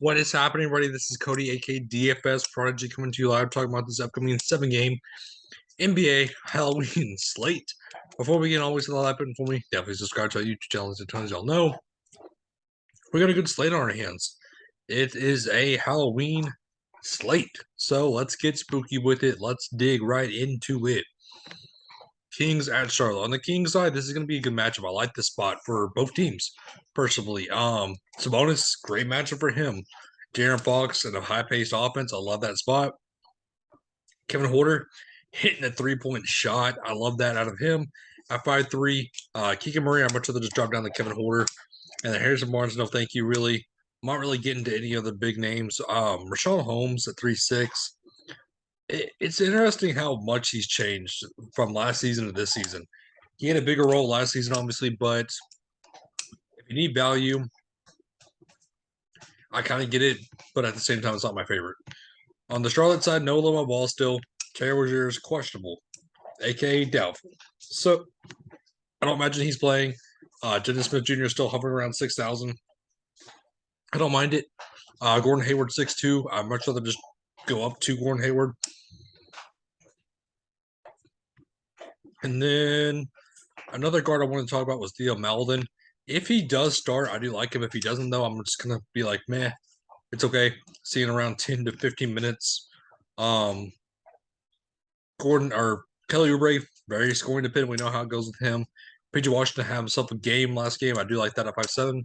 What is happening, everybody? This is Cody, aka DFS Prodigy, coming to you live talking about this upcoming 7-game NBA Halloween slate. Before we get always to the live button for me, definitely subscribe to our YouTube channel, as a ton of y'all know. We got a good slate on our hands. It is a Halloween slate, so let's get spooky with it. Let's dig right into it. Kings at Charlotte. On the Kings side, this is going to be a good matchup. I like this spot for both teams, personally. Sabonis, great matchup for him. De'Aaron Fox and a high-paced offense. I love that spot. Kevin Huerter hitting a three-point shot. I love that out of him. At 5'3", Keegan Murray, I'd much rather just drop down to Kevin Huerter. And then Harrison Barnes, no thank you, really. I'm not really getting to any other big names. Rashawn Holmes at 3'6". It's interesting how much he's changed from last season to this season. He had a bigger role last season, obviously, but if you need value, I kind of get it, but at the same time, it's not my favorite. On the Charlotte side, no Loma Ball still. Terry Rozier is questionable, aka doubtful. So I don't imagine he's playing. Dennis Smith Jr. is still hovering around 6,000. I don't mind it. Gordon Hayward 6'2". I'd much rather just go up to Gordon Hayward. And then another guard I wanted to talk about was Theo Maledon. If he does start, I do like him. If he doesn't, though, I'm just going to be like, meh, it's okay. Seeing around 10 to 15 minutes. Gordon or Kelly Oubre, very scoring dependent. We know how it goes with him. PJ Washington had himself a game last game. I do like that at 5'7".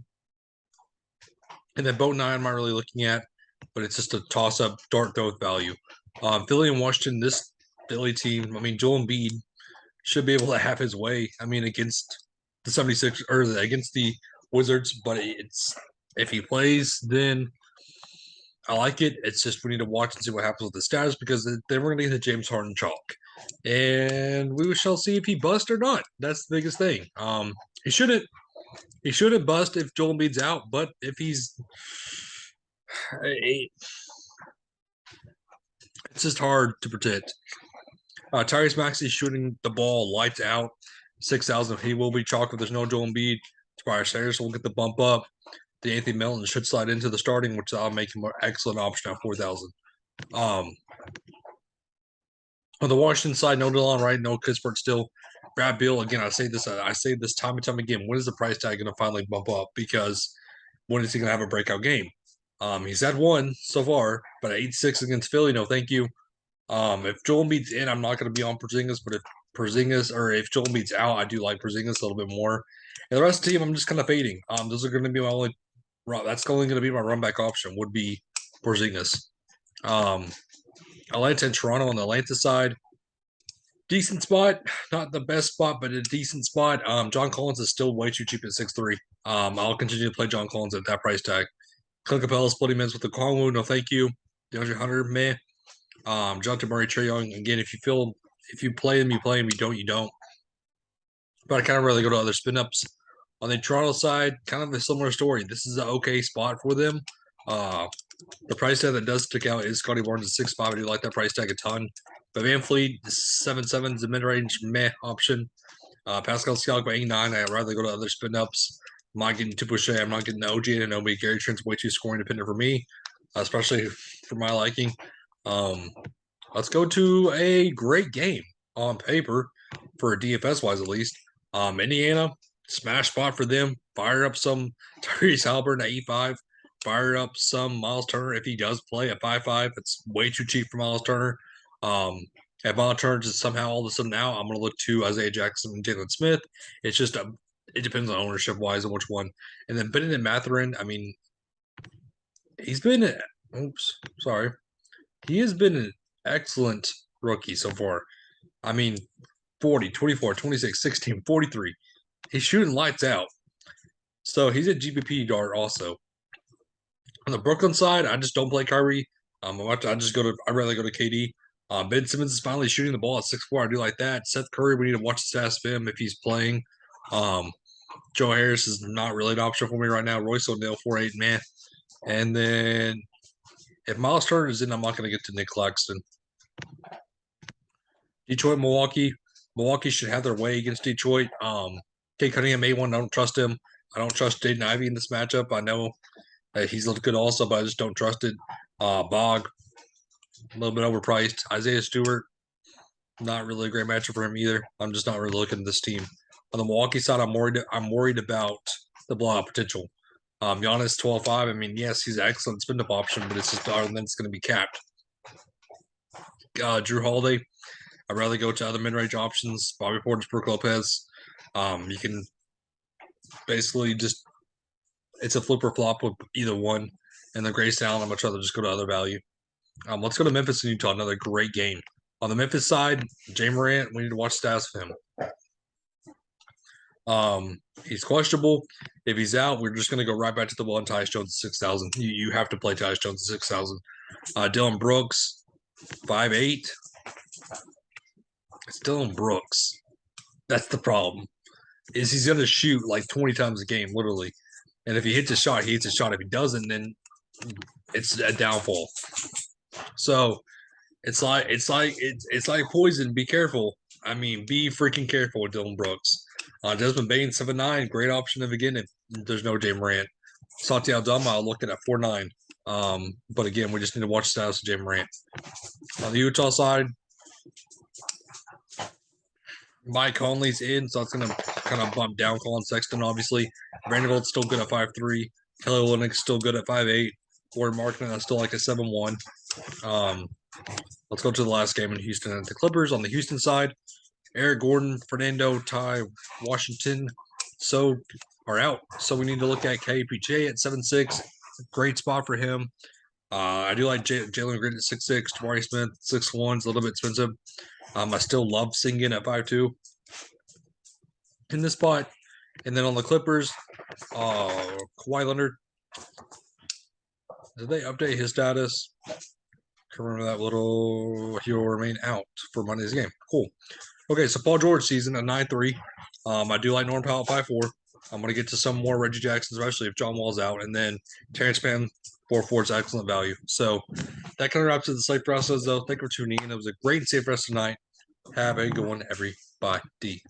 And then Boat 9, I'm not really looking at, but it's just a toss-up, dart throw with value. Philly and Washington, this Philly team, I mean, Joel Embiid should be able to have his way. I mean, against the 76 or against the Wizards, but it's if he plays, then I like it. It's just we need to watch and see what happens with the status because then we're going to get the James Harden chalk, and we shall see if he busts or not. That's the biggest thing. He shouldn't bust if Joel Embiid's out, but if he's, it's just hard to predict. Tyrese Maxey shooting the ball lights out, 6,000. He will be chalk if there's no Joel Embiid. Tobias Harris will get the bump up. The Anthony Melton should slide into the starting, which I'll make him an excellent option at 4,000. On the Washington side, no DeLon Wright, no Kispert still. Brad Beal, again, I say this time and time again. When is the price tag going to finally bump up? Because when is he going to have a breakout game? He's had one so far, but at 8-6 against Philly, no thank you. If Joel Embiid's in, I'm not going to be on Porzingis, but if Joel Embiid's out, I do like Porzingis a little bit more. And the rest of the team, I'm just kind of fading. Those are going to be my only. That's only going to be my run back option. Would be Porzingis. Atlanta and Toronto on the Atlanta side, decent spot, not the best spot, but a decent spot. John Collins is still way too cheap at 6'3". I'll continue to play John Collins at that price tag. Clint Capella splitting minutes with the Kongwu, no thank you. DeAndre Hunter, meh. John Murray, Trae Young, again, if you play him, you play him. You don't, you don't. But I kind of really go to other spin ups. On the Toronto side, kind of a similar story. This is an okay spot for them. The price tag that does stick out is Scotty Barnes at 6'5". I do like that price tag a ton. But Van Fleet, 7'7" is a mid-range meh option. Pascal Siakam 89. I'd rather go to other spin ups. I'm not getting Tupouche. I'm not getting the OG and Anobi. Gary Trent's way too scoring dependent for me, especially for my liking. Let's go to a great game on paper for DFS wise at least. Indiana, smash spot for them. Fire up some Tyrese Halliburton at 8'5". Fire up some Miles Turner if he does play at 5'5". It's way too cheap for Miles Turner. If Miles Turner is somehow all of a sudden out, I'm going to look to Isaiah Jackson and Jalen Smith. It's just it depends on ownership wise and which one. And then Benedict Mathurin, I mean, he's been. He has been an excellent rookie so far. I mean, 40, 24, 26, 16, 43. He's shooting lights out. So he's a GPP dart also. On the Brooklyn side, I just don't play Kyrie. I'd rather go to KD. Ben Simmons is finally shooting the ball at 6'4". I do like that. Seth Curry, we need to watch the stats of him if he's playing. Joe Harris is not really an option for me right now. Royce O'Neal, 4'8", man. And then if Miles Turner is in, I'm not going to get to Nick Claxton. Detroit, Milwaukee. Milwaukee should have their way against Detroit. Kate Cunningham, A1, I don't trust him. I don't trust Jaden Ivey in this matchup. I know He's looked good also, but I just don't trust it. Bog, a little bit overpriced. Isaiah Stewart, not really a great matchup for him either. I'm just not really looking at this team. On the Milwaukee side, I'm worried about the blowout potential. Giannis 12-5. I mean, yes, he's an excellent spin-up option, but it's just then it's going to be capped. Drew Holiday, I'd rather go to other mid-range options. Bobby Portis, Brook Lopez. You can basically just it's a flip or flop with either one. And the Grayson Allen, I'd much rather just go to other value. Let's go to Memphis and Utah. Another great game. On the Memphis side, Jay Morant, we need to watch stats of him. He's questionable. If he's out, we're just going to go right back to the one Tyus Jones at 6,000. You have to play Tyus Jones at 6,000. Dylan Brooks, 5'8". It's Dylan Brooks. That's the problem. Is he's going to shoot like 20 times a game, literally. And if he hits a shot, he hits a shot. If he doesn't, then it's a downfall. So it's like poison. Be careful. I mean, be freaking careful with Dylan Brooks. Desmond Bain, 7'9", great option if again if there's no Jay Morant. Santi Aldama, I'll look at 4'9". But again, we just need to watch the status of Jay Morant. On the Utah side, Mike Conley's in, so that's going to kind of bump down Colin Sexton, obviously. Vanderbilt's still good at 5'3". Kelly Olynyk's still good at 5'8". Gordon Markman, I still like a 7'1". Let's go to the last game in Houston at the Clippers. On the Houston side, Eric Gordon, Fernando, Ty Washington, so are out. So we need to look at KPJ at 7'6". Great spot for him. I do like Jalen Green at 6'6". Tamari Smith 6'1". It's a little bit expensive. I still love Singin at 5'2". in this spot. And then on the Clippers, Kawhi Leonard. Did they update his status? Can remember that little. He will remain out for Monday's game. Cool. Okay, so Paul George season at 9-3. I do like Norm Powell at 5'4". I'm going to get to some more Reggie Jackson, especially if John Wall's out. And then Terrence Mann, 4'4" is excellent value. So that kind of wraps up the slate for us, though. Thank you for tuning in. It was a great and safe rest of the night. Have a good one, everybody.